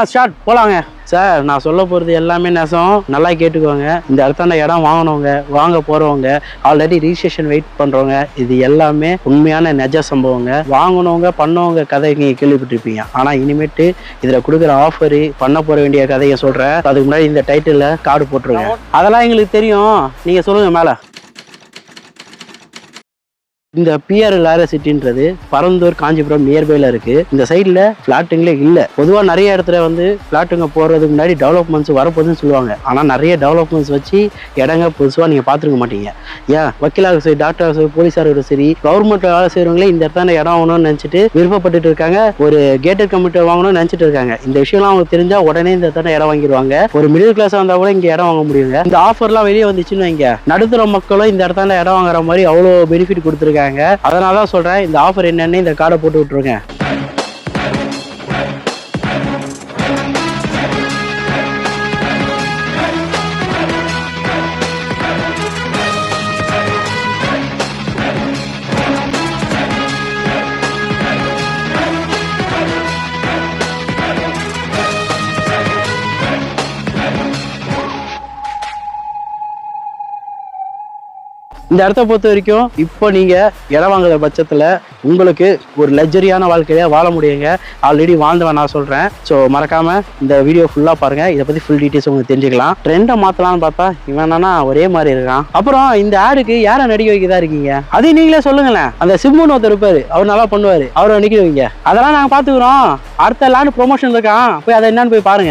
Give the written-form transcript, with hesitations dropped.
Start போலாங்க sir. நான் சொல்ல போகிறது எல்லாமே நெசம், நல்லா கேட்டுக்கோங்க. இந்த இடத்தாண்ட இடம் வாங்கினவங்க, வாங்க போகிறவங்க, ஆல்ரெடி ரிஜிஸ்ட்ரேஷன் வெயிட் பண்ணுறவங்க, இது எல்லாமே உண்மையான நெஜ சம்பவங்க. வாங்கினவங்க பண்ணவங்க கதை நீங்கள் கேள்விப்பட்டிருப்பீங்க. ஆனால் இனிமேட்டு இதில் கொடுக்குற ஆஃபரு பண்ண போகிற வேண்டிய கதையை சொல்கிறேன். அதுக்கு முன்னாடி இந்த டைட்டிலில் கார்டு போட்டுருங்க. அதெல்லாம் எங்களுக்கு தெரியும், நீங்கள் சொல்லுங்கள் மேலே. இந்த பிஆர் லார சிட்டின்றது பரந்தூர் காஞ்சிபுரம் நியர்பைல இருக்கு. இந்த சைட்ல பிளாட்டுங்களே இல்ல. பொதுவாக நிறைய இடத்துல வந்து பிளாட்டுங்க போறதுக்கு முன்னாடி டெவலப்மெண்ட்ஸ் வரப்போகுதுன்னு சொல்லுவாங்க. ஆனால் நிறைய டெவலப்மெண்ட்ஸ் வச்சு இடங்க புதுசாக நீங்கள் பார்த்துருக்க மாட்டீங்க. ஏன் வக்கீலாக சரி, டாக்டராக சரி, போலீஸாக சரி, கவர்மெண்ட்ல வேலை செய்யறவங்களே இந்த இடத்தான இடம் வாங்கணும்னு நினைச்சிட்டு விருப்பப்பட்டு இருக்காங்க. ஒரு கேட்டட் கம்யூனிட்டி வாங்கணும்னு நினைச்சிட்டு இருக்காங்க. இந்த விஷயம்லாம் அவங்களுக்கு தெரிஞ்சா உடனே இந்த இடத்தான இடம் வாங்கிடுவாங்க. ஒரு மிடில் கிளாஸ் வந்தா கூட இங்க இடம் வாங்க முடியுங்க. இந்த ஆஃபர்லாம் வெளியே வந்துச்சுன்னு வைங்க, நடுத்தர மக்களும் இந்த இடத்தான இடம் வாங்குற மாதிரி அவ்வளோ பெனிஃபிட் கொடுத்துருக்காங்க. அதனாலதான் சொல்றேன், இந்த ஆஃபர் என்னன்னு இந்த கார்டை போட்டு விட்டுருங்க. இந்த இடத்த பொறுத்த வரைக்கும் இப்போ நீங்க இடம் வாங்குற பட்சத்துல உங்களுக்கு ஒரு லக்ஸரியான வாழ்க்கையில வாழ முடியுங்க. ஆல்ரெடி வாழ்ந்தவன் நான் சொல்றேன். ஸோ மறக்காம இந்த வீடியோ ஃபுல்லா பாருங்க. இதை பத்தி ஃபுல் டீட்டெயில்ஸ் உங்களுக்கு தெரிஞ்சுக்கலாம். ட்ரெண்டை மாத்தலாம்னு பார்த்தா இவன் என்னன்னா ஒரே மாதிரி இருக்கான். அப்புறம் இந்த ஆடுக்கு யாரை நடிக்க வைக்கதா இருக்கீங்க? அதையும் நீங்களே சொல்லுங்களேன். அந்த சிம்முன்னு ஒருத்தர் இருப்பாரு, அவர் நல்லா பண்ணுவாரு, அவரை நடிக்க வைங்க. அதெல்லாம் நாங்க பாத்துக்கிறோம். அடுத்த லேண்ட் ப்ரொமோஷன் இருக்கான், போய் அதை என்னன்னு போய் பாருங்க.